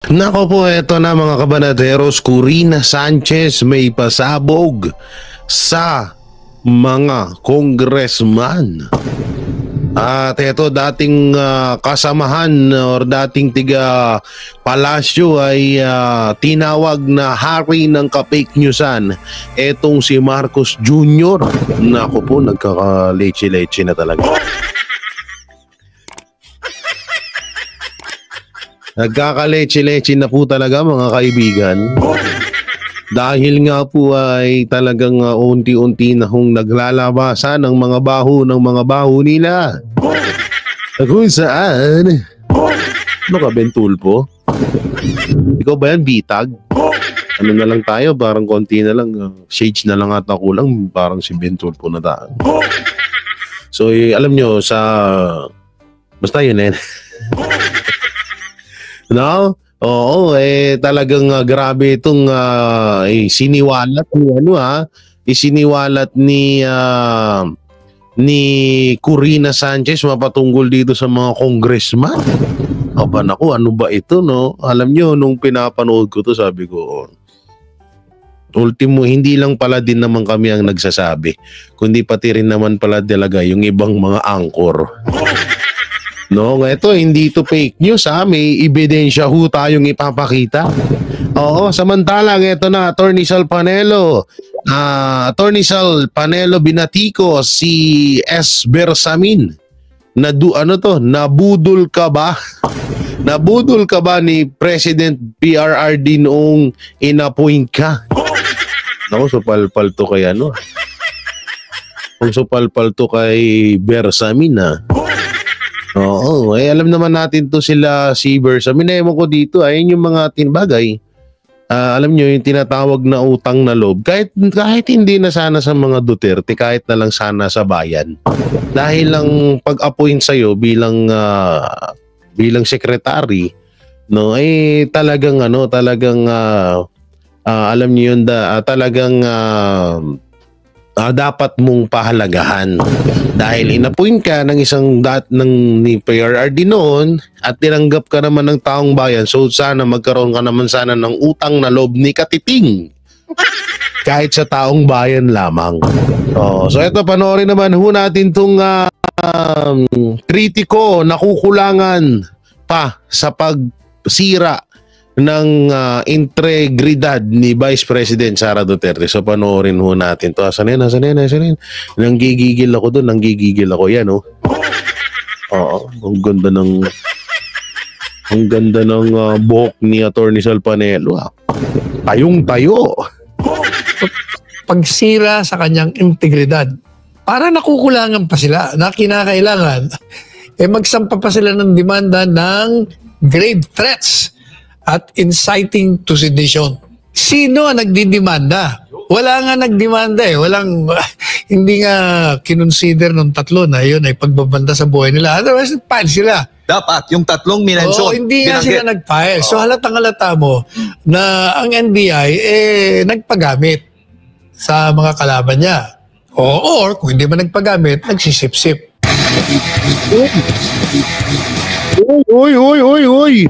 Nako po, eto na mga kabanaderos, Corina Sanchez may pasabog sa mga congressman. At eto, dating kasamahan or dating tiga palasyo ay tinawag na hari ng ka-fake newsan. Etong si Marcos Jr. Nako po, nagkaka-leche-leche na talaga. Nagkakaleche-leche na po talaga mga kaibigan. Dahil nga po ay talagang unti-unti na hong naglalabasan ng mga baho nila. Kung saan? Ano ka, Bentulpo? Ikaw ba yan, Bitag? Ano na lang tayo, parang konti na lang. Shades na lang ata kulang, parang si Bentulpo na tayo. So, alam nyo, basta yun eh. No? Oo, talagang grabe itong siniwalat ni Corina Sanchez mapatungkol dito sa mga congressman. Aba naku, ano ba ito, no? Alam nyo, nung pinapanood ko to, sabi ko, ultimo, hindi lang pala din naman kami ang nagsasabi, kundi pati rin naman pala talaga yung ibang mga anchor. No, ito hindi ito fake news may ebidensya ho tayong ipapakita. Oo, samantalang ito na Attorney Sal Panelo. Attorney Sal Panelo binatiko si S. Bersamin. Nabudol ka ba? Nabudol ka ba ni President PRRD noong inappoint ka? Naku, supalpal to kay Kung supalpal to kay Bersamin Oo, alam naman natin to si Bersamin. Ewan ko dito, ayun yung mga tinbagay. Alam nyo, yung tinatawag na utang na loob. Kahit hindi na sana sa mga Duterte, kahit na lang sana sa bayan. Dahil lang pag-appoint sa'yo bilang secretary, no, talagang alam nyo yun, talagang dapat mong pahalagahan dahil inappoint ka ng ni PRRD noon at tinanggap ka naman ng taong bayan, so sana magkaroon ka naman sana ng utang na loob ni Katiting kahit sa taong bayan lamang. So ito, panoorin naman ho natin itong kritiko na kukulangan pa sa pagsira ng integridad ni Vice President Sara Duterte. So panoorin ho natin to. Asan yan? Nanggigigil ako doon. Nanggigigil ako yan, oh. Oo, ang ganda ng buhok ni Attorney Sal Panelo. Tayong-tayo. Pagsira sa kanyang integridad, para nakukulangan pa sila na kinakailangan magsampa pa sila ng demanda ng grave threats at inciting to sedition. Sino ang nagdidemanda? Wala nga nagdemanda hindi nga kinonsider ng tatlo na yun ay pagbabanda sa buhay nila. Otherwise, nag-file sila. Dapat, yung tatlong minensyon. Oo, hindi nga sila nag-file. So halatang-halata mo na ang NBI nagpagamit sa mga kalaban niya. Or kung hindi man nagpagamit, nagsisip-sip. Hoy!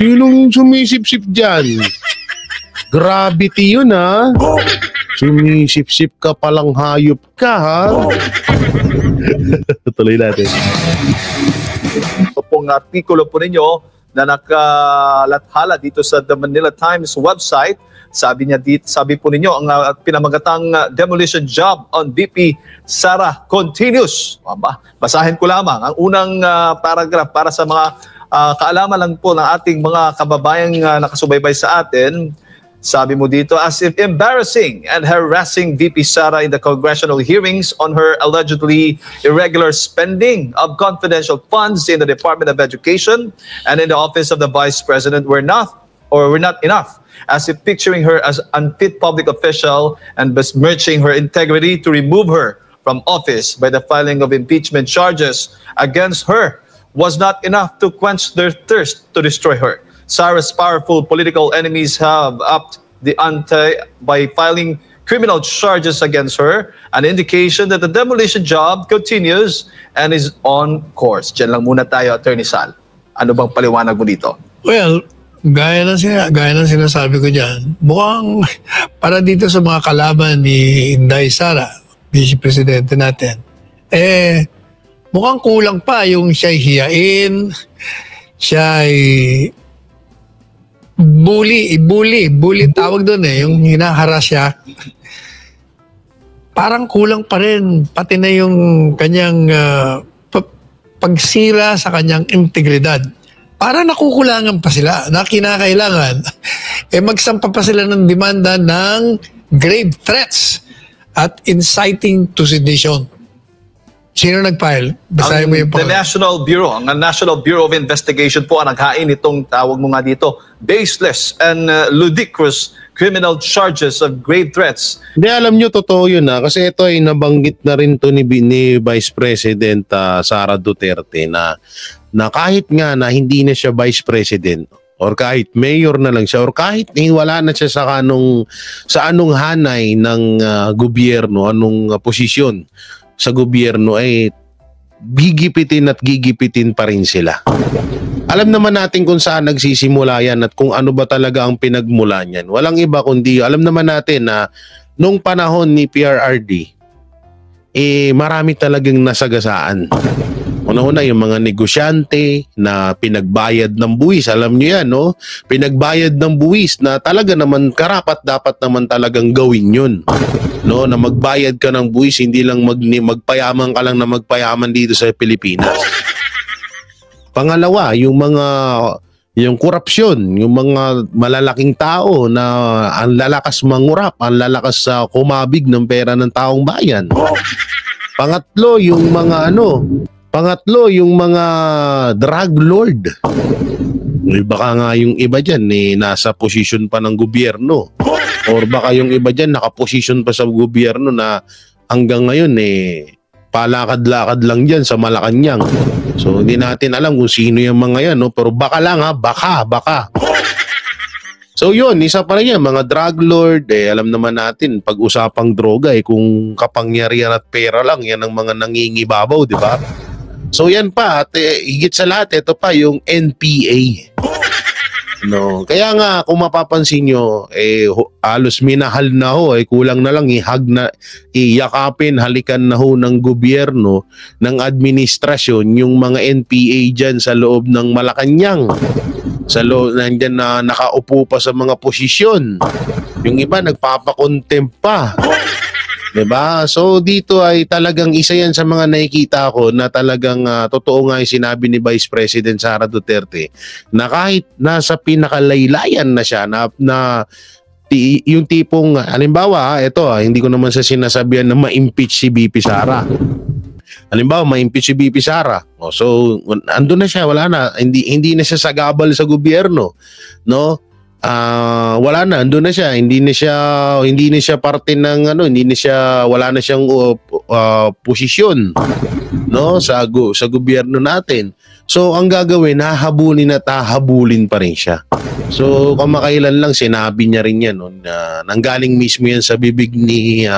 Sinong sumisip-sip dyan? Gravity yun, Sumisip-sip ka palang hayop ka, Tuloy natin. Ito pong artikulo po ninyo na nakalathala dito sa The Manila Times website. Sabi po ninyo, ang pinamagatang demolition job on VP Sara continues. Basahin ko lamang ang unang paragraph para sa mga kaalaman lang po ng ating mga kababayang nakasubaybay sa atin. Sabi mo dito, as if embarrassing and harassing VP Sara in the congressional hearings on her allegedly irregular spending of confidential funds in the Department of Education and in the Office of the Vice President were not enough, as if picturing her as unfit public official and besmirching her integrity to remove her from office by the filing of impeachment charges against her was not enough to quench their thirst to destroy her. Sara's powerful political enemies have upped the ante by filing criminal charges against her, an indication that the demolition job continues and is on course. Diyan lang muna tayo, Attorney Sal. Ano bang paliwanag mo dito? Well, Gaya ng sinasabi ko dyan, mukhang para dito sa mga kalaban ni Inday Sara, Vice Presidente natin, mukhang kulang pa yung siya'y hiyain, siya'y bully tawag doon yung hinaharas siya. Parang kulang pa rin, pati na yung kanyang pagsira sa kanyang integridad. Para nakukulangan pa sila na kinakailangan, magsampa pa sila ng demanda ng grave threats at inciting to sedition. Sino nag-file? Basahin mo yung The National Bureau of Investigation po ang naghain itong tawag mo nga dito, baseless and ludicrous criminal charges of grave threats. Hindi, alam nyo, totoo yun kasi ito ay nabanggit na rin to ni Vice President Sara Duterte na kahit nga na hindi na siya Vice President or kahit mayor na lang siya or kahit wala na siya sa anong hanay ng gobyerno, anong posisyon sa gobyerno, gigipitin at gigipitin pa rin sila. Alam naman natin kung saan nagsisimula yan at kung ano ba talaga ang pinagmula niyan. Walang iba kundi, alam naman natin na nung panahon ni PRRD, marami talagang nasagasaan. Una-una yung mga negosyante na pinagbayad ng buwis. Alam niyo yan, no? Pinagbayad ng buwis na talaga naman karapat dapat naman talagang gawin yun. No, na magbayad ka ng buwis, hindi lang magpayaman ka lang na magpayaman dito sa Pilipinas. Pangalawa, yung korupsyon, yung mga malalaking tao na ang lalakas mangurap, ang lalakas sa kumabig ng pera ng taong bayan. Pangatlo, yung mga drug lord. Baka nga yung iba dyan nasa posisyon pa ng gobyerno. Or baka yung iba dyan nakaposisyon pa sa gobyerno na hanggang ngayon palakad-lakad lang dyan sa Malacanang. So hindi natin alam kung sino yung mga yan, no? Pero baka lang baka. So yun, isa pa rin yan, mga drug lord, alam naman natin, pag-usapang droga, kung kapangyarihan at pera lang, yan ang mga nangingibabaw, di ba? So yan pa, at higit sa lahat, ito pa yung NPA. No, kaya nga kung mapapansin nyo, halos minahal na ho, kulang na lang iyakapin, halikan na ho ng gobyerno, ng administrasyon, yung mga NPA dyan sa loob ng Malacanang. Sa loob, nandyan na nakaupo pa sa mga posisyon. Yung iba nagpapakontempt pa. Diba? So dito ay talagang isa yan sa mga nakikita ko na talagang totoo nga yung sinabi ni Vice President Sara Duterte na kahit nasa pinakalaylayan na siya yung tipong halimbawa hindi ko naman sa sinasabihan na ma-impeach si BP Sara. Halimbawa, ma-impeach si BP Sara. So andun na siya, wala na, hindi na siya sagabal sa gobyerno, no? Wala na, andun na siya, hindi na siya parte ng wala na siyang posisyon, no, sa gobyerno natin. So ang gagawin, hahabulin at hahabulin pa rin siya. So kamakailan lang sinabi niya rin yan, na nanggaling mismo yan sa bibig ni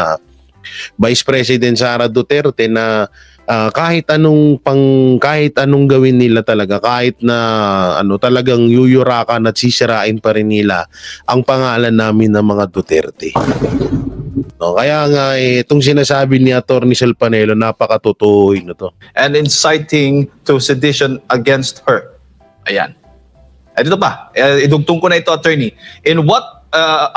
Vice President Sara Duterte na kahit anong gawin nila talaga, kahit na talagang yuyurakan at sisirain pa rin nila ang pangalan namin ng mga Duterte. No, kaya nga itong sinasabi ni Attorney Selpanelo, napakatotoo to. And inciting to sedition against her. Ayan. Dito pa, idugtong ko na ito, attorney. In what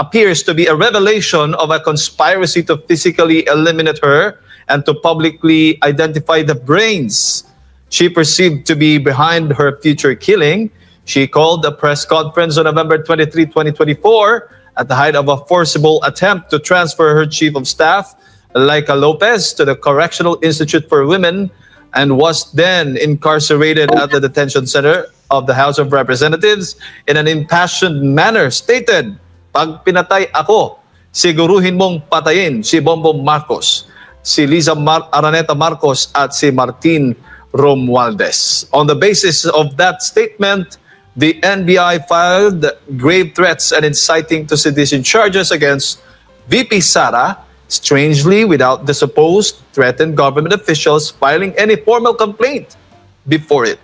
appears to be a revelation of a conspiracy to physically eliminate her and to publicly identify the brains she perceived to be behind her future killing, she called a press conference on November 23, 2024 at the height of a forcible attempt to transfer her chief of staff, Laika Lopez, to the Correctional Institute for Women and was then incarcerated at the detention center of the House of Representatives in an impassioned manner, stated, "Pag pinatay ako, siguruhin mong patayin si Bongbong Marcos, si Liza Araneta Marcos at si Martin Romualdez." On the basis of that statement, the NBI filed grave threats and inciting to sedition charges against VP Sara, strangely without the supposed threatened government officials filing any formal complaint before it.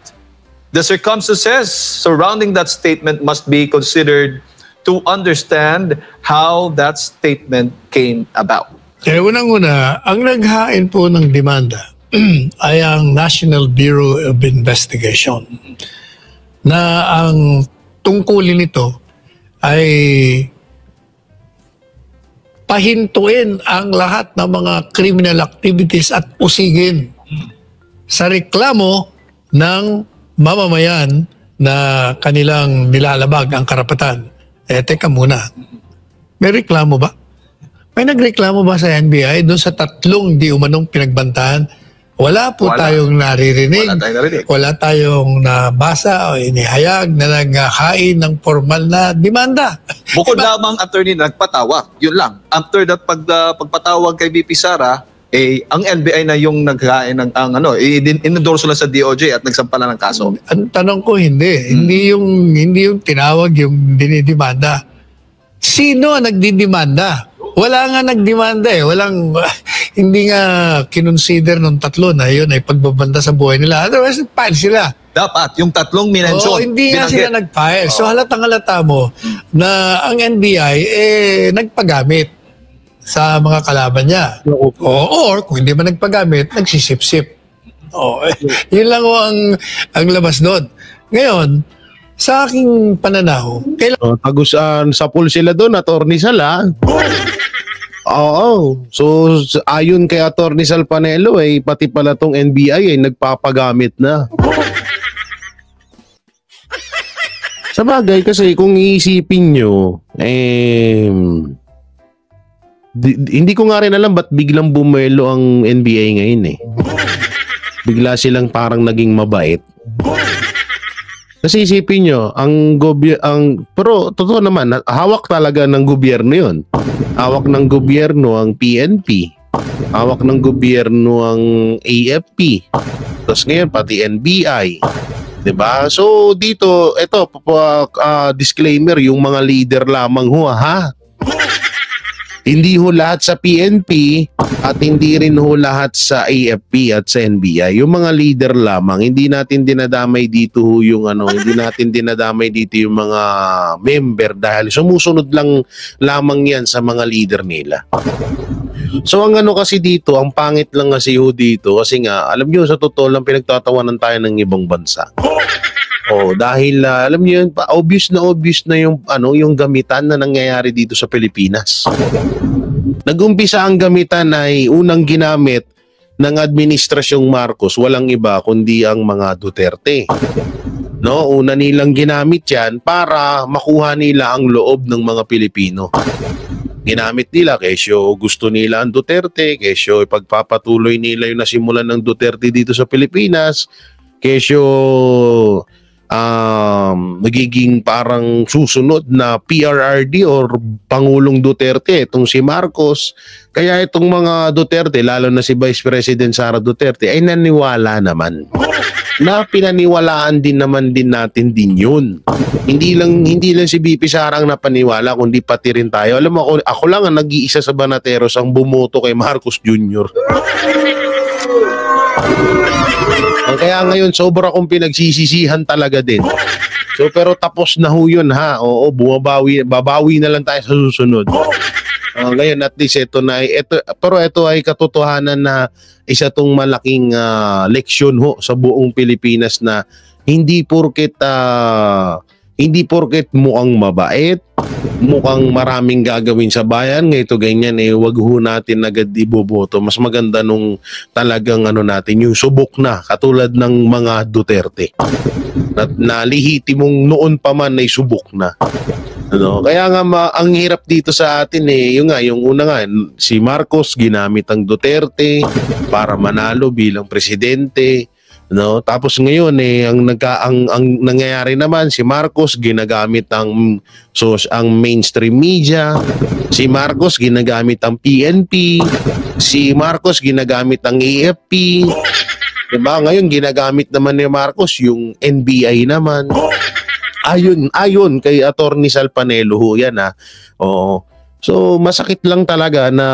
The circumstances surrounding that statement must be considered to understand how that statement came about. Unang-una, ang naghain po ng demanda ay ang National Bureau of Investigation na ang tungkulin nito ay pahintuin ang lahat ng mga criminal activities at usigin sa reklamo ng mamamayan na kanilang nilalabag ang karapatan. Teka muna. May reklamo ba? May nagreklamo ba sa NBI doon sa tatlong di umanong pinagbantahan? Wala po tayong naririnig. Wala tayong narinig. Wala tayong nabasa o inihayag na naghain ng formal na demanda. Bukod lamang attorney na nagpatawag, yun lang. After that pagpatawag kay BP Sara, ang NBI na yung naghain ng inendorso lang sa DOJ at nagsampala ng kaso. Ang tanong ko hindi yung tinawag yung dinidemanda. Sino ang nagdidemanda? Wala nga nagdemanda hindi nga kinonsider ng tatlo na yun ay pagbabanta sa buhay nila. Otherwise, nag-file sila. Dapat, yung tatlong minention. Hindi nga sila nag-file. So halatang-halata mo na ang NBI nagpagamit sa mga kalaban niya. Or kung hindi man nagpagamit, nagsisip-sip. Yun lang ang labas doon. Ngayon, sa aking pananaw, tagusan sa pool sila doon, Attorney Sala. Oo. So, ayon kay Attorney Sal Panelo, pati pala tong NBI ay nagpapagamit na. Sa bagay, kasi kung iisipin nyo, hindi ko nga rin alam ba't biglang bumelo ang NBI ngayon Bigla silang parang naging mabait. Kasi isipin nyo, pero totoo naman, hawak talaga ng gobyerno yun. Hawak ng gobyerno ang PNP. Hawak ng gobyerno ang AFP. Tapos ngayon, pati NBI. Diba? So, dito, ito, disclaimer, yung mga leader lamang Hindi ho lahat sa PNP at hindi rin ho lahat sa AFP at sa NBI. Yung mga leader lamang, hindi natin dinadamay dito hindi natin dinadamay dito yung mga member dahil sumusunod lamang yan sa mga leader nila. So ang kasi dito, ang pangit lang kasi ho dito kasi nga, alam nyo, sa totoo lang pinagtatawanan tayo ng ibang bansa. Dahil alam niyo yun, obvious na yung gamitan na nangyayari dito sa Pilipinas. Nagumpisa ang gamitan ay unang ginamit ng administrasyong Marcos, walang iba kundi ang mga Duterte. Una nilang ginamit yan para makuha nila ang loob ng mga Pilipino. Ginamit nila kesyo gusto nila ang Duterte, kesyo ipagpapatuloy nila yung nasimulan ng Duterte dito sa Pilipinas, kesyo nagiging parang susunod na PRRD or Pangulong Duterte itong si Marcos. Kaya itong mga Duterte, lalo na si Vice President Sara Duterte, ay naniwala naman. Na pinaniwalaan din natin din yun. Hindi lang si BP Sara ang napaniwala, kundi pati rin tayo. Alam mo, ako lang ang nag-iisa sa Banateros ang bumoto kay Marcos Jr. Kaya ngayon sobra akong pinagsisisihan talaga din. So pero tapos na ho yun babawi na lang tayo sa susunod. Ngayon at least pero ito ay katotohanan na isa tong malaking leksyon sa buong Pilipinas na hindi porket mukhang mabait, mukhang maraming gagawin sa bayan, ito ganyan wag ho natin agad iboboto. Mas maganda nung talagang natin yung subok na katulad ng mga Duterte. Na lihitimong noon pa man ay subok na. Kaya nga ang hirap dito sa atin yung una nga si Marcos ginamit ang Duterte para manalo bilang presidente. Tapos ngayon ang nangyayari naman si Marcos ginagamit ang mainstream media, si Marcos ginagamit ang PNP, si Marcos ginagamit ang AFP. Diba? Ngayon ginagamit naman ni Marcos yung NBI naman. Ayon kay Attorney Sal Panelo yan So masakit lang talaga na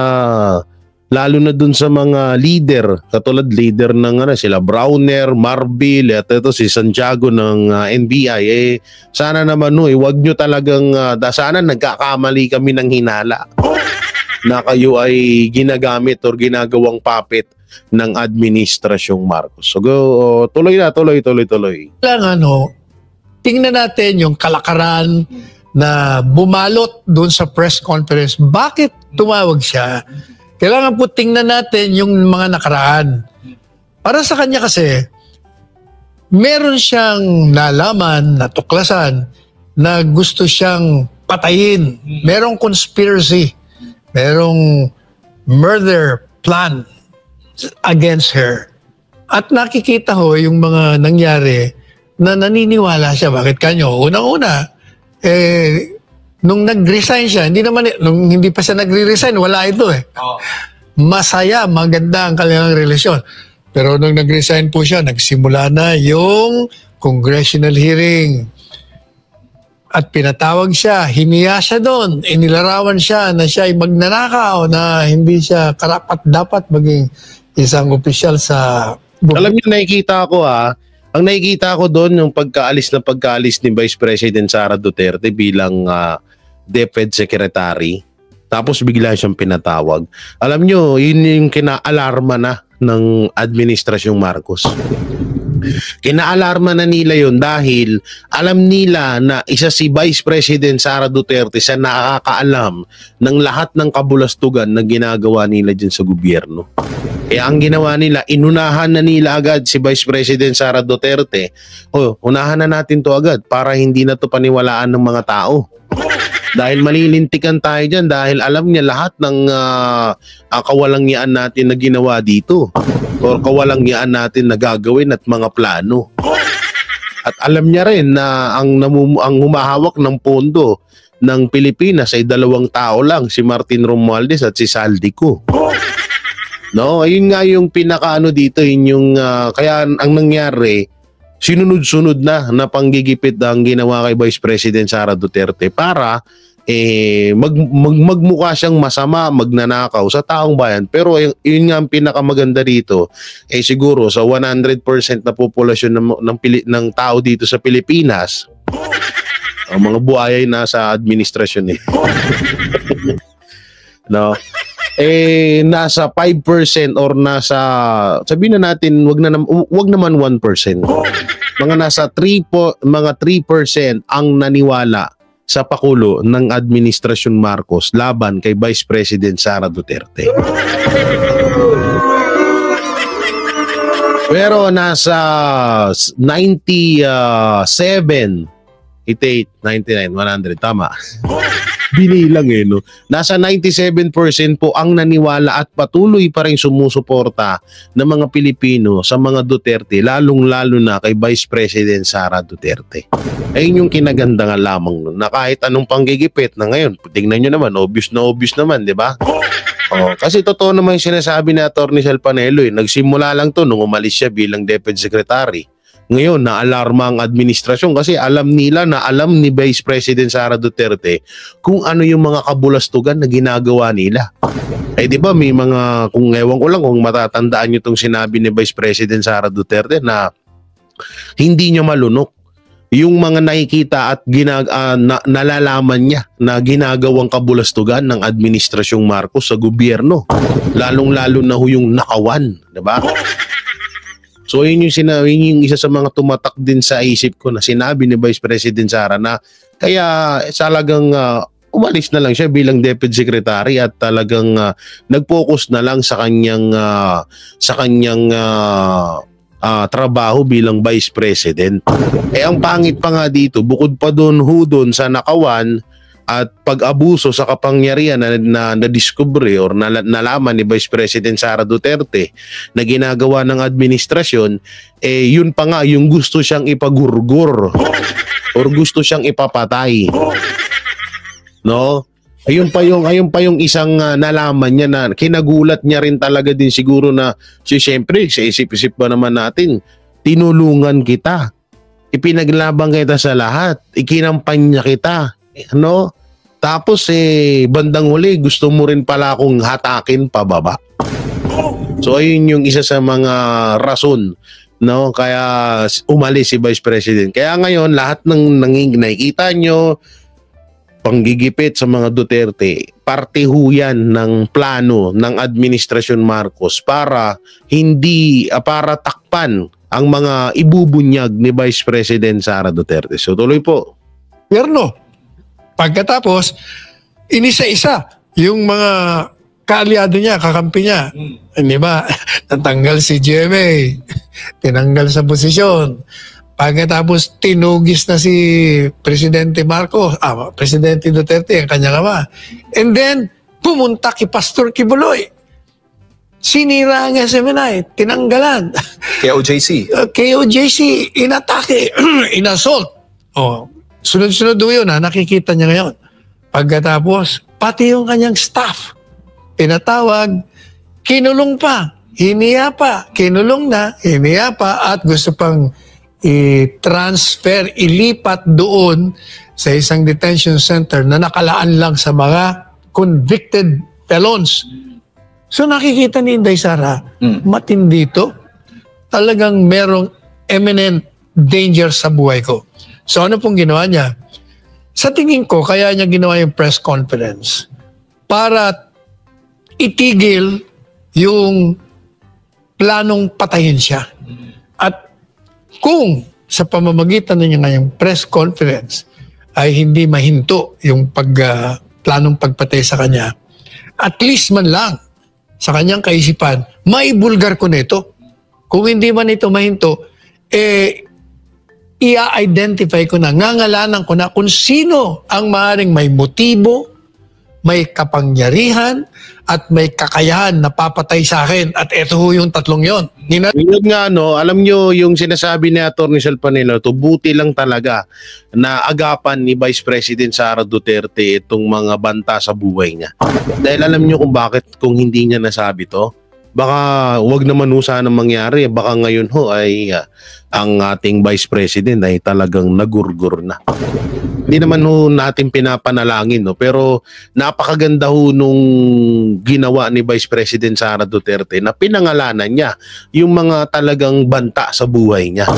lalo na dun sa mga leader, katulad leader ng sila Browner, Marbil, at ito si Santiago ng NBI, sana naman wag nyo talagang, sana nagkakamali kami ng hinala na kayo ay ginagamit or ginagawang puppet ng administrasyong Marcos. So tuloy. Lang tingnan natin yung kalakaran na bumalot doon sa press conference. Bakit tumawag siya? Kailangan po tingnan natin yung mga nakaraan. Para sa kanya kasi, meron siyang nalaman, natuklasan, na gusto siyang patayin. Merong conspiracy. Merong murder plan against her. At nakikita ho yung mga nangyari na naniniwala siya. Bakit kanyo? Unang-una, nung nag-resign siya, nung hindi pa siya nagre-resign, wala ito Masaya, maganda ang kanilang relasyon. Pero nung nag-resign po siya, nagsimula na yung congressional hearing. At pinatawag siya, hiniya siya doon, inilarawan siya na siya ay magnanakaw, na hindi siya karapat-dapat maging isang opisyal sa... Alam niyo, nakikita ko ang nakikita ko doon yung pagkaalis ni Vice President Sara Duterte bilang DepEd Secretary, tapos bigla siyang pinatawag. Alam nyo, yun yung kinaalarma na ng Administrasyong Marcos. Kinaalarma na nila yun dahil alam nila na isa si Vice President Sara Duterte sa nakakaalam ng lahat ng kabulastugan na ginagawa nila dyan sa gobyerno. Kaya ang ginawa nila, inunahan na nila agad si Vice President Sara Duterte. Unahan na natin to agad para hindi na to paniwalaan ng mga tao. Dahil malilintikan tayo dyan dahil alam niya lahat ng kawalangyaan natin na ginawa dito or kawalangyaan natin na gagawin at mga plano. At alam niya rin na ang humahawak ng pondo ng Pilipinas ay 2 tao lang, si Martin Romualdez at si Saldico. No, ayun nga yung pinakaano dito, yun yung kaya ang nangyari, sinunod-sunod na panggigipit ang ginawa kay Vice President Sara Duterte para magmukha siyang masama, magnanakaw sa taong bayan. Pero yun nga ang pinakamaganda dito, siguro sa 100% na populasyon ng tao dito sa Pilipinas, ang mga buhay ay nasa administrasyon no? Nasa 5% or nasa, sabihin na natin, wag naman 1%. Mga nasa 3% ang naniwala sa pakulo ng Administrasyon Marcos laban kay Vice President Sara Duterte. Pero nasa 97, 88, 99, 100, tama. Binilang no? Nasa 97% po ang naniwala at patuloy pa rin sumusuporta ng mga Pilipino sa mga Duterte, lalong-lalo na kay Vice President Sara Duterte. Ayun yung kinaganda nga lamang nun, na kahit anong panggigipit na ngayon, tingnan nyo naman, obvious naman, di ba? Kasi totoo naman yung sinasabi ni Atty. Sel Panelo, nagsimula lang to nung umalis siya bilang DepEd Secretary. Ngayon, naalarma ang administrasyon kasi alam nila na alam ni Vice President Sara Duterte kung ano yung mga kabulastugan na ginagawa nila. Di ba may mga, kung ewan ko lang kung matatandaan nyo itong sinabi ni Vice President Sara Duterte na hindi niya malunok yung mga nakikita at nalalaman niya na ginagawang kabulastugan ng Administrasyong Marcos sa gobyerno. Lalong-lalo na yung nakawan, diba? So yun yung isa sa mga tumatak din sa isip ko na sinabi ni Vice President Sara na kaya talagang umalis na lang siya bilang Deputy Secretary at talagang nag-focus na lang sa kanyang trabaho bilang Vice President. Ang pangit pa nga dito, bukod pa doon sa nakawan at pag-abuso sa kapangyarihan na na-discover or nalaman ni Vice President Sara Duterte na ginagawa ng administrasyon, yun pa nga yung gusto siyang ipagurgur or gusto siyang ipapatay. No? Ayun pa yung isang nalaman niya na kinagulat niya rin talaga din siguro na siyempre sa isip-isip ba naman natin, tinulungan kita, ipinaglabang kita sa lahat, ikinampanya kita, no? Tapos bandang huli gusto mo rin pala akong hatakin pababa. So ayun yung isa sa mga rason, no, kaya umalis si Vice President. Kaya ngayon lahat ng nakikita nyo panggigipit sa mga Duterte, parte ho yan ng plano ng Administrasyon Marcos para para takpan ang mga ibubunyag ni Vice President Sara Duterte. So tuloy po. Gobyerno. Pagkatapos, inisa-isa yung mga kaalyado niya, kakampi niya. Di ba? Natanggal si GMA. Tinanggal sa posisyon. Pagkatapos, tinugis na si Presidente Marcos, Presidente Duterte, ang kanyang ama. And then, pumunta kay Pastor Kibuloy. Sinira ang SMNI, tinanggalan. KOJC. KOJC, inatake, inassault. Sunod-sunod yun nakikita niya ngayon. Pagkatapos, pati yung kanyang staff, pinatawag, kinulong pa, hiniya pa, kinulong na, hiniya pa, at gusto pang i-transfer, ilipat doon sa isang detention center na nakalaan lang sa mga convicted felons. So nakikita ni Inday Sara, matindi ito. Talagang merong imminent danger sa buhay ko. So ano pong ginawa niya? Sa tingin ko, kaya niya ginawa yung press conference para itigil yung planong patayin siya. At kung sa pamamagitan niya ngayong press conference ay hindi mahinto yung planong pagpatay sa kanya, at least man lang sa kanyang kaisipan, maibulgar ko nito. Kung hindi man ito mahinto, i-identify ko na, ngangalanan ko na kung sino ang maaaring may motibo, may kapangyarihan, at may kakayahan na papatay sa akin. At ito ho yung tatlong yon. Yun nga, no, alam nyo yung sinasabi ni Atty. Salpanelo, to buti lang talaga na agapan ni Vice President Sara Duterte itong mga banta sa buhay niya. Dahil alam nyo kung bakit, kung hindi niya nasabi to, baka wag naman ho sana mangyari. Baka ngayon ho ay ang ating Vice President ay talagang nagurgur na. Hindi naman ho natin pinapanalangin, no? Pero napakaganda ho nung ginawa ni Vice President Sara Duterte na pinangalanan niya yung mga talagang banta sa buhay niya.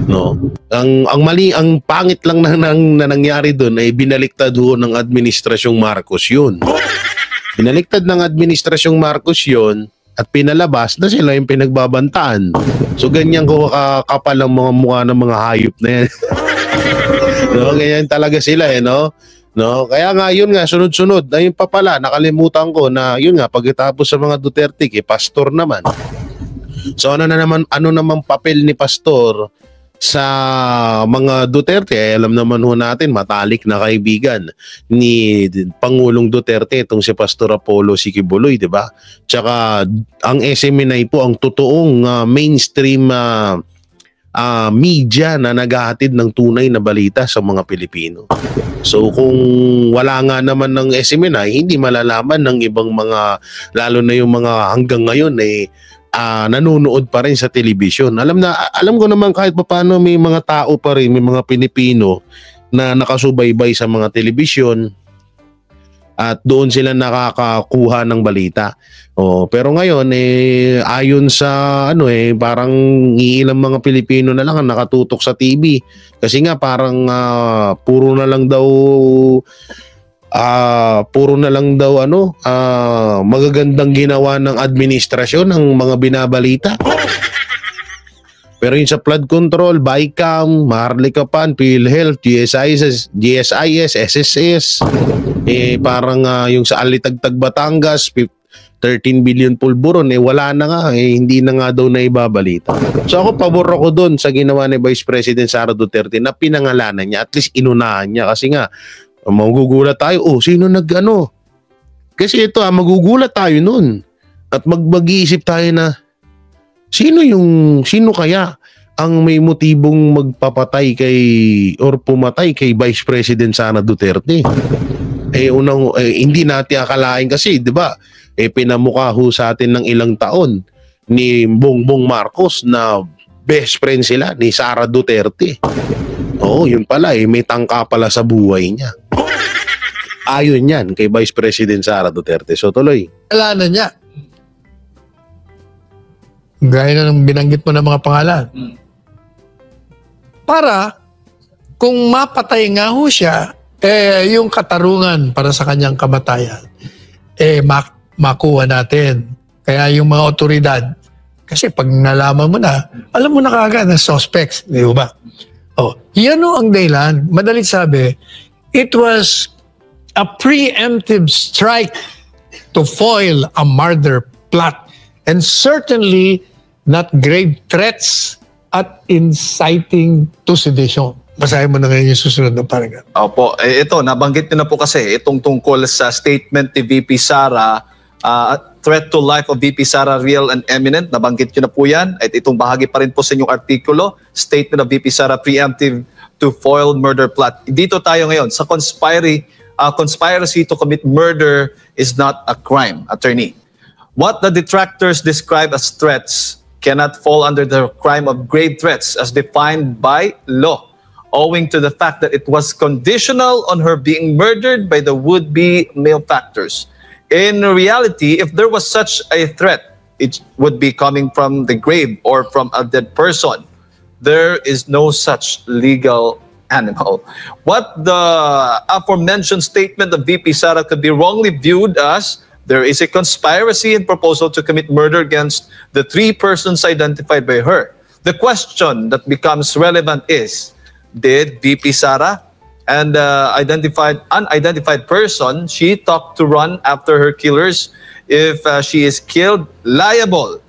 No? Ang mali, ang pangit lang na nangyari doon ay binaliktad ho ng Administrasyong Marcos yun. Binaliktad ng Administrasyong Marcos yun at pinalabas na sila yung pinagbabantaan. So ganyan ko kakapal ang mga mukha ng mga hayop na yan. No, ganyan talaga sila no? No, kaya nga yun nga sunod-sunod. Ayun pa pala, nakalimutan ko na yun nga pagkatapos sa mga Duterte, pastor naman. So ano naman papel ni pastor sa mga Duterte? Alam naman ho natin, matalik na kaibigan ni Pangulong Duterte itong si Pastor Apollo Sikibuloy, di ba? Tsaka ang SMNI po ang totoong mainstream media na naghahatid ng tunay na balita sa mga Pilipino. So kung wala nga naman ng SMNI, hindi malalaman ng ibang mga, lalo na yung mga hanggang ngayon nanonood pa rin sa telebisyon. Alam ko naman kahit paano may mga tao pa rin, may mga Pilipino na nakasubaybay sa mga telebisyon at doon sila nakakakuha ng balita. Pero ngayon ayon sa parang iilang mga Pilipino na lang ang nakatutok sa TV kasi nga parang puro na lang daw magagandang ginawa ng administrasyon ng mga binabalita. Pero yung sa flood control, BICAM, Maharlika Pan, PhilHealth, GSIS, SSS, parang yung sa Alitagtag Batangas, 13 billion pulburon, wala na nga, hindi na nga daw na ibabalita. So ako, pabor ako doon sa ginawa ni Vice President Sara Duterte na pinangalanan niya, at least inunahan niya kasi nga, magugulat tayo, sino nag-ano? Kasi ito, magugulat tayo nun. At mag-iisip tayo na, sino kaya ang may motibong magpapatay or pumatay kay Vice President Sara Duterte? Hindi natin akalain kasi, di ba? Pinamukha ho sa atin ng ilang taon ni Bongbong Marcos na best friend sila ni Sara Duterte. Yun pala may tangka pala sa buhay niya. Ayon yan kay Vice President Sara Duterte. So tuloy. Kasalanan niya. Gaya na ng binanggit mo ng mga pangalan. Para, kung mapatay nga ho siya, yung katarungan para sa kanyang kamatayan, makuha natin. Kaya yung mga otoridad, kasi pag nalaman mo na, alam mo na kaagad na suspects, di ba? Yan o ang dahilan. Madalit sabi, it was a preemptive strike to foil a murder plot and certainly not grave threats at inciting to sedition. Basahin mo na ngayon yung susunod na paragraph. Opo, ito, nabanggit nyo na po kasi itong tungkol sa statement ni VP Sara, threat to life of VP Sara real and imminent, nabanggit nyo na po yan. At itong bahagi pa rin po sa inyong artikulo, statement of VP Sara preemptive to foil murder plot. Dito tayo ngayon sa conspiracy to commit murder is not a crime, attorney. What the detractors describe as threats cannot fall under the crime of grave threats as defined by law, owing to the fact that it was conditional on her being murdered by the would-be malefactors. In reality, if there was such a threat, it would be coming from the grave or from a dead person. There is no such legal animal. What the aforementioned statement of VP Sara could be wrongly viewed as there is a conspiracy and proposal to commit murder against the 3 persons identified by her. The question that becomes relevant is, did VP Sara and unidentified person she talked to run after her killers if she is killed liable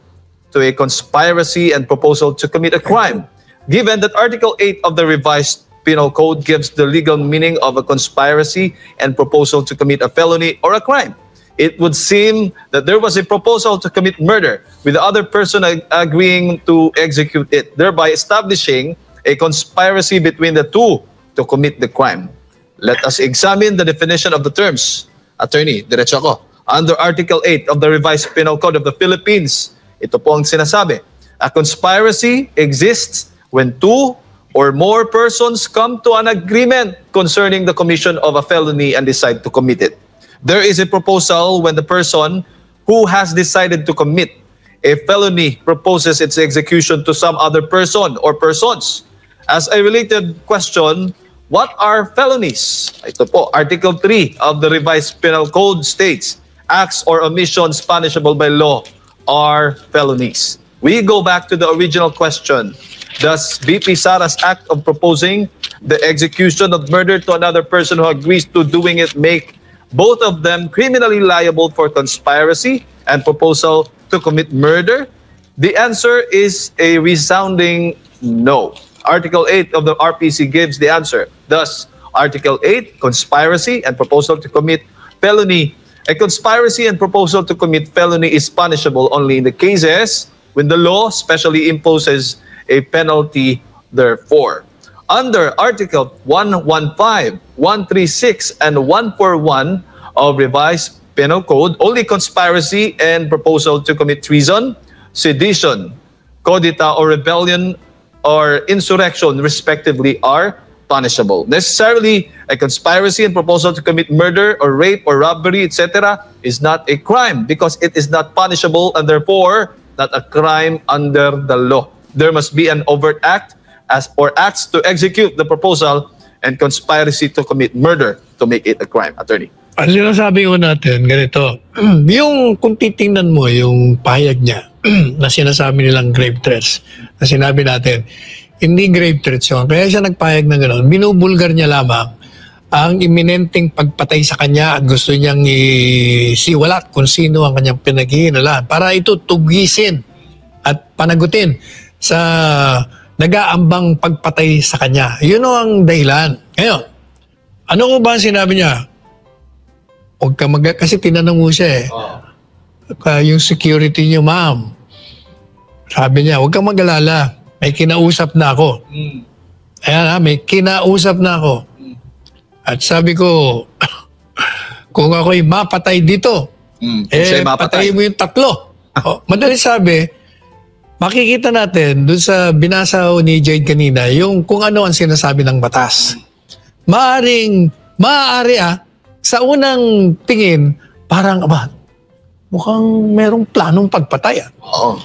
to a conspiracy and proposal to commit a crime? Given that Article 8 of the revised Penal Code gives the legal meaning of a conspiracy and proposal to commit a felony or a crime, it would seem that there was a proposal to commit murder with the other person agreeing to execute it, thereby establishing a conspiracy between the two to commit the crime. Let us examine the definition of the terms. Attorney, diretso ako. Under Article 8 of the Revised Penal Code of the Philippines, ito po ang sinasabi. A conspiracy exists when 2 or more persons come to an agreement concerning the commission of a felony and decide to commit it. There is a proposal when the person who has decided to commit a felony proposes its execution to some other person or persons. As a related question, what are felonies? Ito po, Article 3 of the Revised Penal Code states, acts or omissions punishable by law are felonies. We go back to the original question. Does VP Sara's act of proposing the execution of murder to another person who agrees to doing it make both of them criminally liable for conspiracy and proposal to commit murder? The answer is a resounding no. Article 8 of the RPC gives the answer. Thus, Article 8, conspiracy and proposal to commit felony. A conspiracy and proposal to commit felony is punishable only in the cases when the law specially imposes a penalty therefore. Under Article 115, 136, and 141 of Revised Penal Code, only conspiracy and proposal to commit treason, sedition, codita, or rebellion or insurrection, respectively, are punishable. Necessarily, a conspiracy and proposal to commit murder or rape or robbery, etc., is not a crime because it is not punishable and therefore not a crime under the law. There must be an overt act or acts to execute the proposal and conspiracy to commit murder to make it a crime. Attorney. Ang sinasabi ko natin, ganito, yung kung titingnan mo yung pahayag niya na sinasabi nilang grave threats, na sinabi natin, hindi grave threats yun. Kaya siya nagpahayag na gano'n. Binubulgar niya lamang ang iminenteng pagpatay sa kanya at gusto niyang isiwalat kung sino ang kanyang pinag-iinalaan para ito tugisin at panagutin sa nag-aambang pagpatay sa kanya. Yun ang dahilan. Ngayon, ano ko ba ang sinabi niya? Huwag ka kasi tinanong mo siya yung security niyo, ma'am. Sabi niya, huwag kang mag-alala. May kinausap na ako. Ayan may kinausap na ako. At sabi ko, kung ako'y mapatay dito, patay mo yung 3. Madali sabi, makikita natin doon sa binasa ni Jade kanina, yung kung ano ang sinasabi ng batas. Maaari sa unang tingin, parang, mukhang merong planong pagpatay. Oo.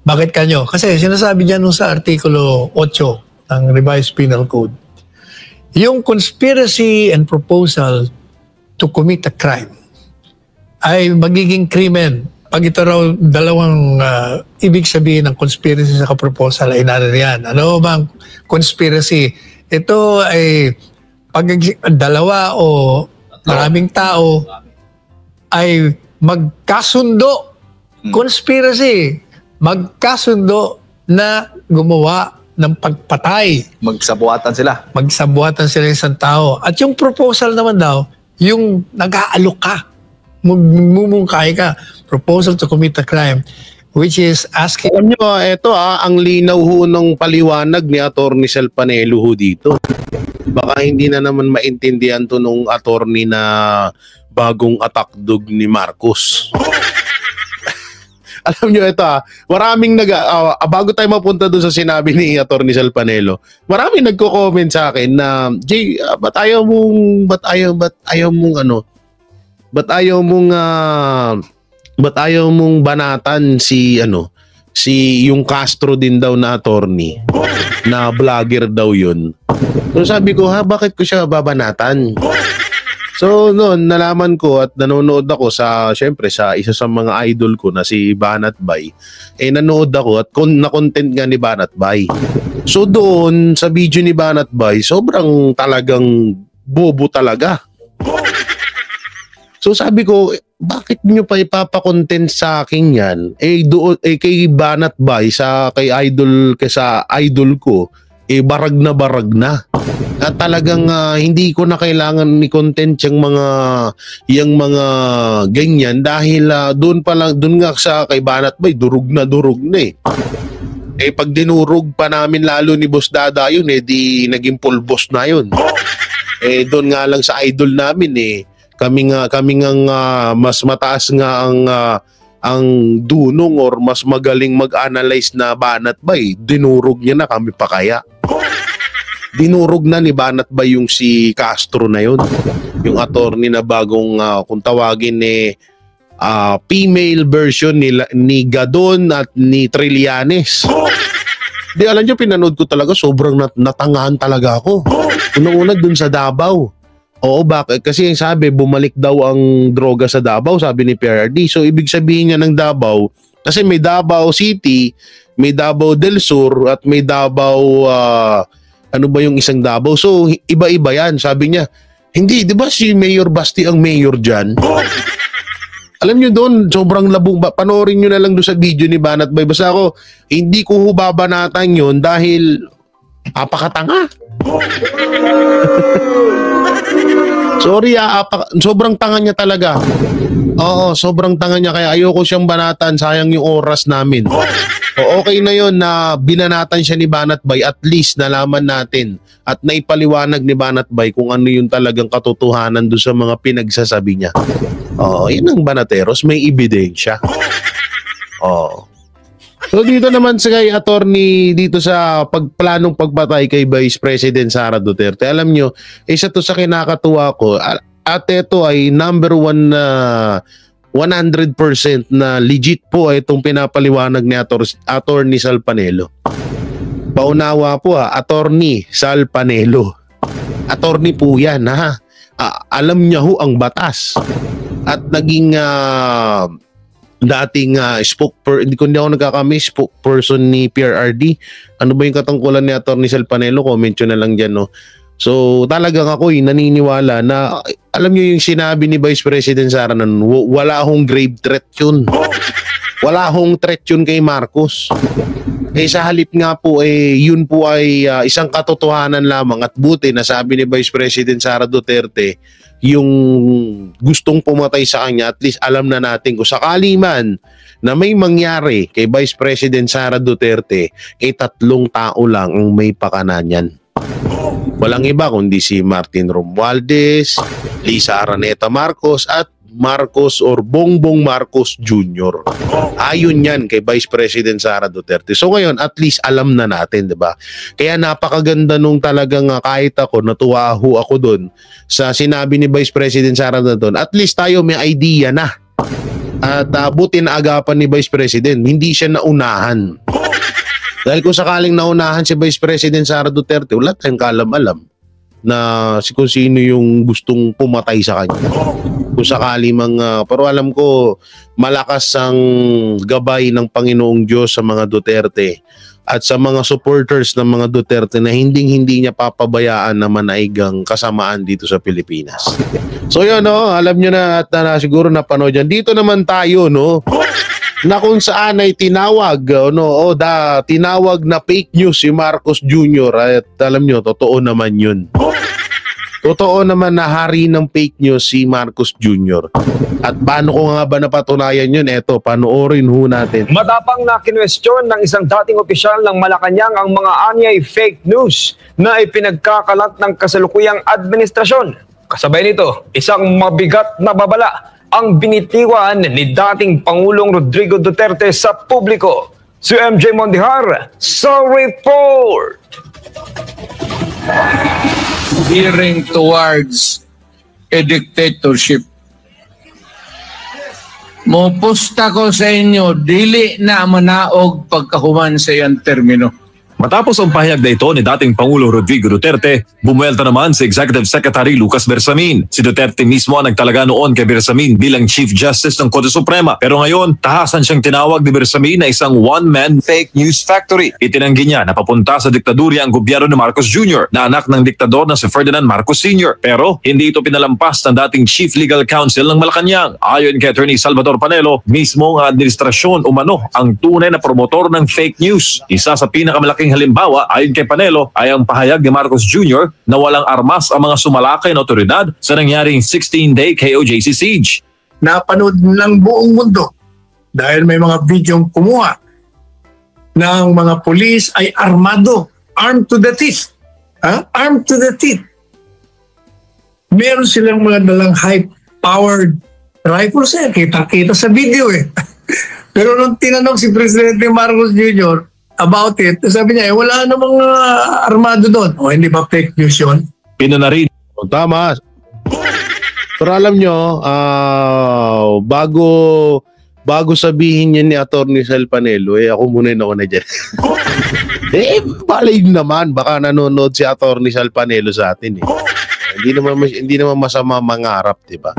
Bakit kanyo? Kasi sinasabi dyan sa Artikulo 8 ng Revised Penal Code, yung conspiracy and proposal to commit a crime ay magiging krimen pag ito raw dalawang ibig sabihin ng conspiracy sa proposal ay naririyan. Ano bang conspiracy? Ito ay pag dalawa o maraming tao ay magkasundo. Conspiracy. Magkasundo na gumawa ng pagpatay. Magsabuatan sila. Magsabuatan sila isang tao. At yung proposal naman daw, yung nag-aalok ka. Magmumungkay ka. Proposal to commit a crime, which is asking... Alam nyo, ito ang linaw ho ng paliwanag ni Atty. Sal Panelo ho dito. Baka hindi na naman maintindihan to nung attorney na bagong attack dog ni Marcos. Alam nyo ito maraming bago tayo mapunta doon sa sinabi ni Atty. Sal Panelo, maraming nagko-comment sa akin na, Jay, ba't ayaw mong banatan si yung Castro din daw na attorney na vlogger daw yun. So sabi ko, bakit ko siya babanatan? So noon nalaman ko at nanonood ako syempre sa isa sa mga idol ko na si Banat Bay. Nanood ako at na-content nga ni Banat Bay. So doon sa video ni Banat Bay, sobrang talagang bobo talaga. So sabi ko, bakit niyo pa ipapakontent sa akin yan? Doon kay Banat Bay sa idol ko, barag na. At talagang hindi ko na kailangan ni content yung mga ganyan dahil doon nga sa kay Banat Bay, durug na pag dinurog pa namin lalo ni Boss Dada yun, di naging pulbos na yun. Doon nga lang sa idol namin kami nga mas mataas nga ang dunong or mas magaling mag-analyze na Banat Bay, dinurog niya na, kami pa kaya. Dinurog na ni Banat Bay yung si Castro na yun, yung attorney na bagong kung tawagin female version ni Gadon at ni Trillanes. Di alam nyo, pinanood ko talaga, sobrang natangahan talaga ako. Unang-una dun sa Davao. Oo, bakit? Kasi sabi, bumalik daw ang droga sa Davao, sabi ni PRD. So, ibig sabihin niya ng Davao, kasi may Davao City, may Davao del Sur, at may Davao, ano ba yung isang Davao? So, iba-iba yan. Sabi niya, hindi, di ba si Mayor Basti ang mayor dyan? Alam nyo doon, sobrang labong, panoorin nyo na lang doon sa video ni Banat Bay. Basta ako, hindi ko babanatan yun dahil apakatanga. Sorry sobrang tanga niya talaga. Oo, sobrang tanga niya, kaya ayoko siyang banatan, sayang yung oras namin. Okay na yon na binanatan siya ni Banat Bay, at least nalaman natin at naipaliwanag ni Banat Bay kung ano yung talagang katotohanan doon sa mga pinagsasabi niya. Oo, yun ang Banateros, may ebidensya. Oo. So dito naman sa kay attorney dito sa planong pagpatay kay Vice President Sara Duterte. Alam nyo, isa to sa kinakatuwa ko. At ito ay number 1 100% na legit po itong pinapaliwanag ni Attorney Sal Panelo. Paunawa po Attorney Sal Panelo. Attorney po yan alam niya ho ang batas. At naging dating hindi ako nagkakami, spokesperson ni PRRD. Ano ba yung katungkulan ni Atty. Sal Panelo? Comment nyo na lang dyan, no? So talagang ako naniniwala na alam nyo yung sinabi ni Vice President Sara na wala akong grave threat yun. Wala akong threat yun kay Marcos. Sa halip nga po yun po ay isang katotohanan lamang, at buti na sabi ni Vice President Sara Duterte yung gustong pumatay sa kanya, at least alam na natin kung sakali man na may mangyari kay Vice President Sara Duterte, 3 tao lang ang may pakanan yan. Walang iba kundi si Martin Romualdez, Lisa Araneta Marcos at Marcos or Bongbong Marcos Jr. Ayon yan kay Vice President Sara Duterte. So ngayon, at least alam na natin, di ba? Kaya napakaganda nung talagang kahit ako, natuwa ako doon sa sinabi ni Vice President Sara Duterte. At least tayo may idea na. At buti na agapan ni Vice President, hindi siya naunahan. Dahil kung sakaling naunahan si Vice President Sara Duterte, wala tayong kalam-alam na kung sino yung gustong pumatay sa kanya. Kung sakali pero alam ko malakas ang gabay ng Panginoong Diyos sa mga Duterte at sa mga supporters ng mga Duterte na hindi niya papabayaan na manaigang kasamaan dito sa Pilipinas. So yun, no, alam nyo na at siguro napanood yan. Dito naman tayo, no, na kung saan ay tinawag, tinawag na fake news si Marcos Jr. At alam nyo, totoo naman yun. Totoo naman na hari ng fake news si Marcos Jr. At paano ko nga ba napatunayan yun? Eto, panoorin ho natin. Matapang na kinwestiyon ng isang dating opisyal ng Malacanang ang mga anyay fake news na ipinagkakalat ng kasalukuyang administrasyon. Kasabay nito, isang mabigat na babala ang binitiwan ni dating Pangulong Rodrigo Duterte sa publiko. Si MJ Mondihar sa report. Veering towards a dictatorship. Mopusta ko sa inyo, dili na manaog pagkahuman sa iyang termino. Matapos ang pahayag na ito ni dating Pangulo Rodrigo Duterte, bumuelta naman si Executive Secretary Lucas Bersamin. Si Duterte mismo ang nagtalaga noon kay Bersamin bilang Chief Justice ng Korte Suprema. Pero ngayon, tahasan siyang tinawag ni Bersamin na isang one-man fake news factory. Itinanggi niya na papunta sa diktadurya ang gobyerno ni Marcos Jr. na anak ng diktador na si Ferdinand Marcos Sr. Pero hindi ito pinalampas ng dating Chief Legal Counsel ng Malacanang. Ayon kay Attorney Salvador Panelo, mismo ang administrasyon umano ang tunay na promotor ng fake news. Isa sa pinakamalaking halimbawa, ayon kay Panelo, ay ang pahayag ni Marcos Jr. na walang armas ang mga sumalakay na otoridad sa nangyaring 16-day KOJC siege. Napanood ng buong mundo dahil may mga videong kumuha ng mga pulis ay armado, armed to the teeth. Armed to the teeth. Meron silang mga dalang high-powered rifles kita-kita sa video Pero nung tinanong si Presidente Marcos Jr. about it, sabi niya, wala namang armado doon. Hindi ba fake news yun? Pinuna rin. Tama. Pero alam nyo, bago sabihin niya ni Atty. Sal Panelo, ako muna yung nauna dyan. Balay naman, baka nanonood si Atty. Sal Panelo sa atin Hindi naman masama mangarap, di ba?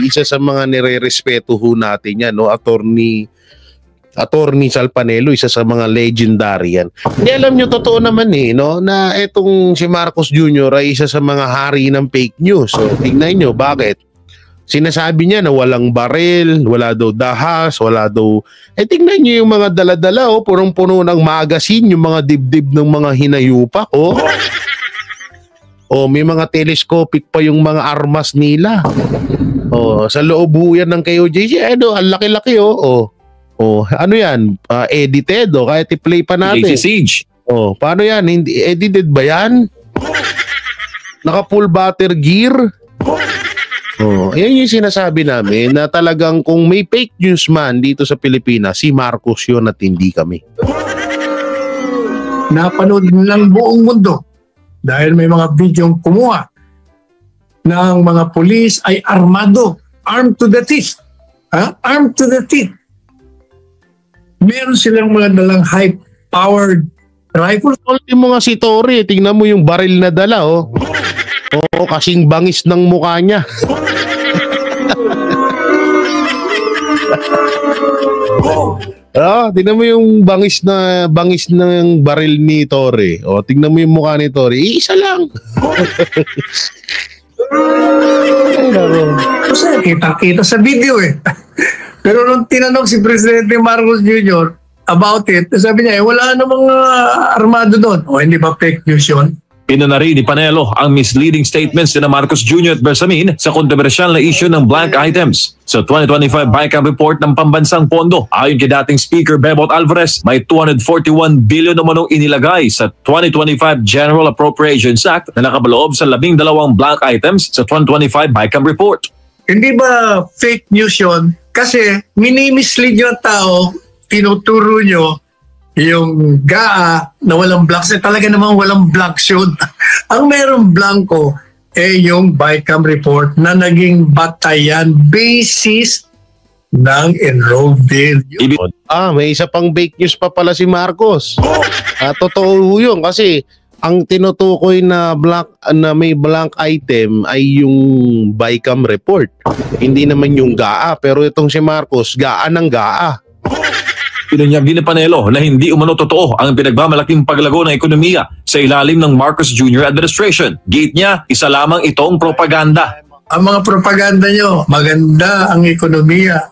Isa sa mga nire-respeto ho natin yan, no? Atty. Sal Panelo, isa sa mga legendary yan. Hindi, alam nyo, totoo naman no, na etong si Marcos Jr. ay isa sa mga hari ng fake news. So, tingnan nyo, bakit? Sinasabi niya na walang baril, wala daw dahas, wala daw... tingnan nyo yung mga daladala, punong-puno ng magazine, yung mga dibdib ng mga hinayupak, may mga telescopic pa yung mga armas nila. Sa loob ho yan ng KOJC, ang laki-laki, ano yan? Edited, kahit i-play pa natin. Siege. Paano yan? Hindi edited ba yan? Naka full battle gear? Yan yung sinasabi namin na talagang kung may fake news man dito sa Pilipinas, si Marcos yun at hindi kami. Napanood ng buong mundo dahil may mga videong kumuha ng mga pulis ay armado, armed to the teeth. Armed to the teeth. Meron silang mga dalang high-powered rifles. Ultimo nga si Tory, tingnan mo yung baril na dala, kasing bangis ng mukha niya. Tingnan mo yung bangis ng baril ni Tory. Tingnan mo yung mukha ni Tory. Isa lang. Kita-kita sa video Pero nung tinanong si Presidente Marcos Jr. about it, sabi niya, wala namang armado doon. Hindi ba fake news yun? Pinuna rin ni Panelo ang misleading statements ni Marcos Jr. at Bersamin sa kontrobersyal na issue ng blank items. Sa 2025 BICAM report ng Pambansang Pondo, ayon kay dating Speaker Bebot Alvarez, may 241 billion naman inilagay sa 2025 General Appropriations Act na nakabaloob sa 12 blank items sa 2025 BICAM report. Hindi ba fake news yun? Kasi minimislead nyo ang tao, tinuturo nyo yung GAA na walang blanks. Talaga namang walang blanks yun. Ang merong blanco yung BICAM report na naging batayan basis ng enrolled bill. May isa pang fake news pa pala si Marcos. Totoo yun kasi ang tinutukoy na may blank item ay yung BICAM report. Hindi naman yung GAA, pero itong si Marcos, GAA ng GAA. Pinunyag din ni Panelo na hindi umano totoo ang pinagmamalaking paglago ng ekonomiya sa ilalim ng Marcos Jr. administration. Gate niya, isa lamang itong propaganda. Ang mga propaganda nyo, maganda ang ekonomiya.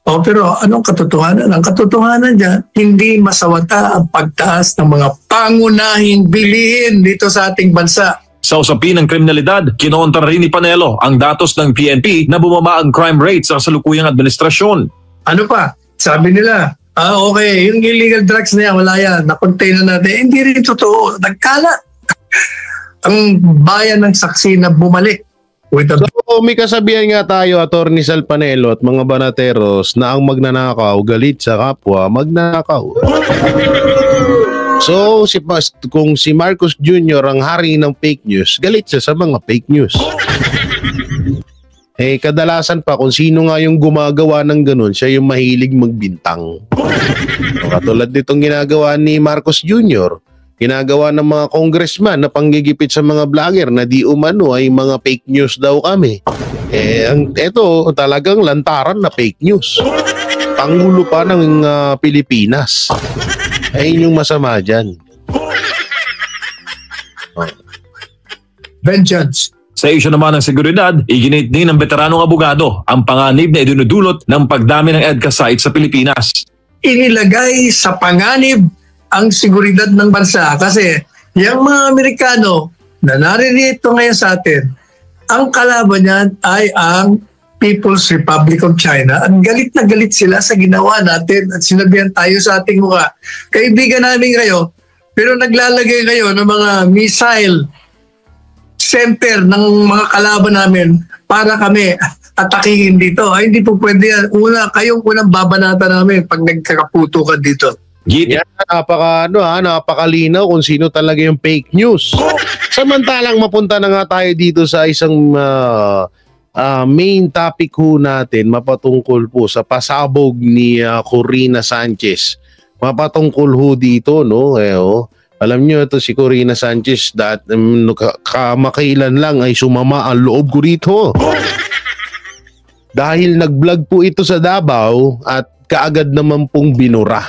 Pero anong katotohanan? Ang katotohanan dyan, hindi masawata ang pagtaas ng mga pangunahing bilihin dito sa ating bansa. Sa usapin ng kriminalidad, kinontra rin ni Panelo ang datos ng PNP na bumaba ang crime rate sa kasalukuyang administrasyon. Ano pa? Sabi nila, okay, yung illegal drugs na yan, wala yan, na-contain na natin. Hindi rin totoo. Nagkalat. Ang bayan ng saksi na bumalik. So, may kasabihan nga tayo, Atty. Sal Panelo at mga banateros, na ang magnanakaw, galit sa kapwa, magnanakaw. So, kung si Marcos Jr. ang hari ng fake news, galit siya sa mga fake news. Kadalasan pa kung sino nga yung gumagawa ng ganun, siya yung mahilig magbintang. Katulad nitong ginagawa ni Marcos Jr., ginagawa ng mga congressman na panggigipit sa mga vlogger na di umano ay mga fake news daw kami. Ito talagang lantaran na fake news. Pangulo pa ng Pilipinas. Ayun yung masama dyan. Vengeance. Sa isyu naman ng seguridad, iginit din ng veteranong abogado ang panganib na idinudulot ng pagdami ng EDCA site sa Pilipinas. Inilagay sa panganib ang seguridad ng bansa kasi yung mga Amerikano na naririto ngayon sa atin, ang kalaban niyan ay ang People's Republic of China. At galit na galit sila sa ginawa natin at sinabihan tayo sa ating mukha. Kaibigan namin kayo, pero naglalagay kayo ng mga missile center ng mga kalaban namin para kami atakihin dito. Hindi po pwede yan. Kayong unang babanata namin pag nagkakaputo ka dito. Yan, napakalinaw kung sino talaga yung fake news. Samantalang mapunta na nga tayo dito sa isang main topic ho natin, mapatungkol po sa pasabog ni Corina Sanchez. Mapatungkol ho dito, no? Alam nyo, ito si Corina Sanchez, kamakailan lang ay sumama ang loob ko dito. Dahil nag-vlog po ito sa Davao at kaagad naman pong binura.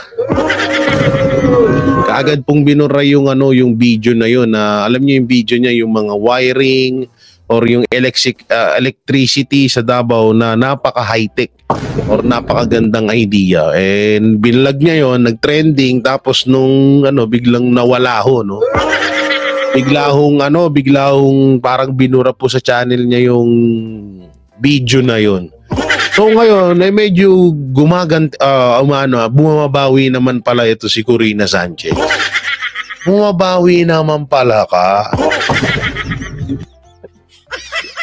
Kaagad pong binura yung video na yun. Alam nyo yung video niya, yung mga wiring or yung electricity sa Davao na napaka-high-tech or napakagandang idea. And binlag niya yon, nag-trending, tapos nung biglang nawala ho, no? Biglang parang binura po sa channel niya yung video na yon. So ngayon ay medyo bumabawi naman pala ito si Corina Sanchez. Bumabawi naman pala ka.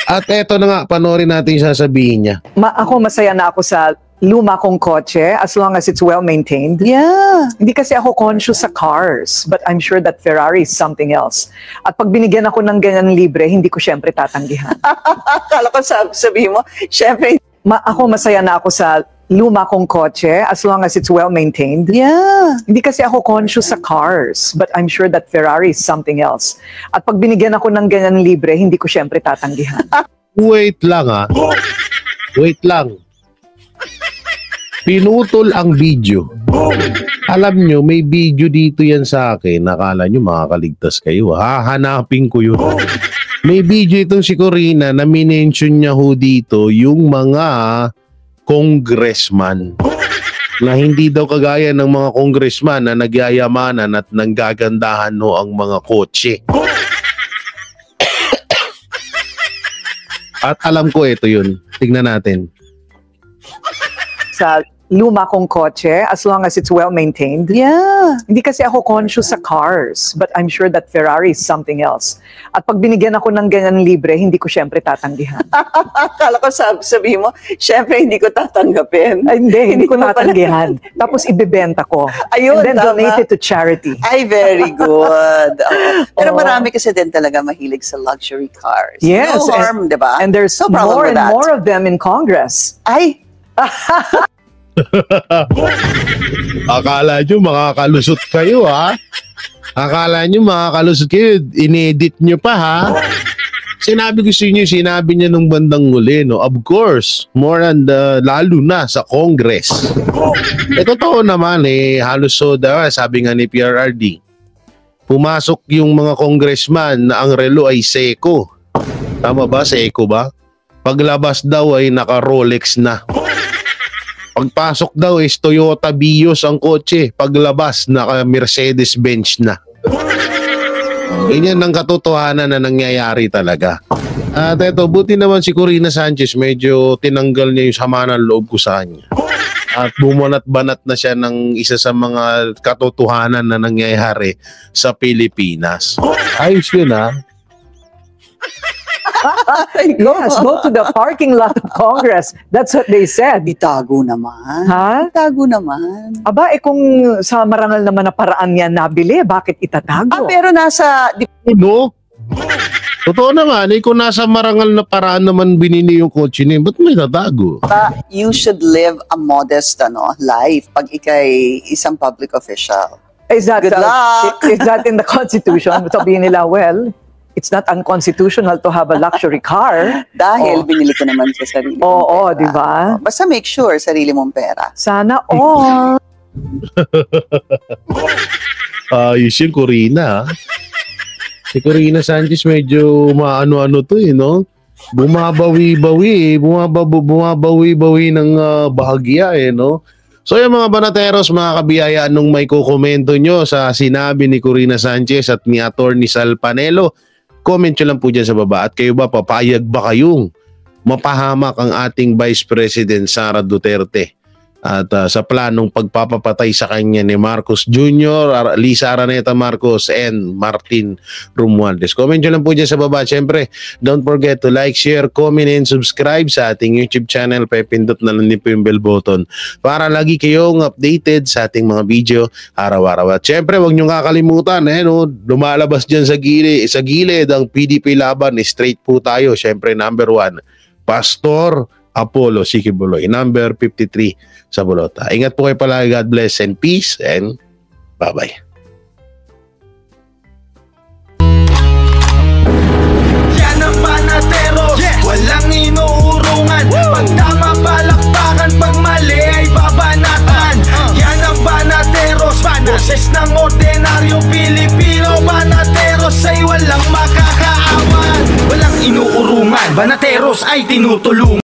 At eto na nga, panoorin natin yung sasabihin niya. Ako masaya na ako sa luma kong kotse as long as it's well maintained. Yeah. Hindi kasi ako conscious sa cars, but I'm sure that Ferrari is something else. At pag binigyan ako ng ganyan libre, hindi ko syempre tatanggihan. Akala ko sabihin mo, syempre. Ako masaya na ako sa luma kong kotse as long as it's well maintained. Yeah. Hindi kasi ako conscious sa cars, but I'm sure that Ferrari is something else. At pag binigyan ako ng ganyan libre, hindi ko syempre tatanggihan. Wait lang Wait lang. Pinutol ang video. Alam nyo, may video dito yan sa akin. Nakala nyo makakaligtas kayo. Hahanapin ko yun. May video itong si Corina na minention niya ho dito yung mga congressman. na hindi daw kagaya ng mga congressman na nagyayamanan at nanggagandahan no ang mga kotse. At alam ko ito yun. Tignan natin. Sa luma kong kotse, as long as it's well-maintained. Yeah. Hindi kasi ako conscious sa cars, but I'm sure that Ferrari is something else. At pag binigyan ako ng ganyan libre, hindi ko syempre tatanggihan. Akala ko sabihin mo, syempre hindi ko tatanggapin. Ay, hindi ko mo pala- tatanggihan. Tapos ibebenta ko. Ayun, And then tama. donate it to charity. Ay, very good. Oo. Pero Oo. marami kasi din talaga mahilig sa luxury cars. Yes. No harm, di ba? And there's no problem more with and that. more of them in Congress. Ay, Akala nyo makakalusot kayo, ha? Akala nyo makakalusot kayo. Inedit nyo pa, ha? Sinabi ko sa inyo, sinabi niya nung bandang huli, no? Of course, more and lalo na sa Congress. Totoo naman, halos soda, sabi nga ni PRRD. Pumasok yung mga congressman na ang relo ay Seiko. Tama ba? Seiko ba? Paglabas daw ay naka-Rolex na. Pagpasok daw is Toyota Vios ang kotse. Paglabas, naka-Mercedes-Benz na. Ganyan ang katotohanan na nangyayari talaga. At eto, buti naman si Corina Sanchez, medyo tinanggal niya yung sama ng loob ko sa kanya. At bumanat-banat na siya ng isa sa mga katotohanan na nangyayari sa Pilipinas. Ayos yun, ha? Yes, go to the parking lot of Congress. That's what they said. itago naman. Ha? Itago naman. Aba, kung sa marangal naman na paraan yan nabili, bakit itatago? Pero nasa, No? Totoo naman, kung nasa marangal na paraan naman binili yung kotse niya, ba't may tatago? you should live a modest life pag ikay isang public official. Is that, Good luck. Is that in the Constitution? Sabihin nila, well, it's not unconstitutional to have a luxury car. Dahil binili ko naman sa sarili mong Oo, pera. di ba? Basta make sure, sarili mong pera. Sana all. Ayos yung Corina, ha? Si Corina Sanchez medyo maano-ano to, no? Bumabawi-bawi, bumabawi-bawi ng bahagya, no? So yung mga banateros, mga kabiyayaan, nung may kukomento nyo sa sinabi ni Corina Sanchez at ni Attorney Sal Panelo, comment nyo lang po dyan sa baba. At kayo ba, papayag ba kayong mapahamak ang ating Vice President Sara Duterte at sa planong pagpapapatay sa kanya ni Marcos Jr., Lisa Araneta Marcos, and Martin Romualdez? Comment nyo lang po dyan sa baba. Siyempre, don't forget to like, share, comment, and subscribe sa ating YouTube channel. Pepindot na lang din po yung bell button para lagi kayong updated sa ating mga video araw-araw. At siyempre, huwag nyo kakalimutan, lumalabas dyan sa gilid ang PDP laban. Straight po tayo. Siyempre, number 1, Pastor Apollo Sikibuloy, number 53 sa Bolota. Ingat po kayo palagi. God bless and peace, and bye-bye. Yan ang Banateros, walang inuurungan. Pag tama palakpakan, pag mali ay babanatan. Yan ang Banateros, boses ng ordinaryong Pilipino. Banateros ay walang makakaawan. Walang inuurungan, Banateros ay tinutulungan.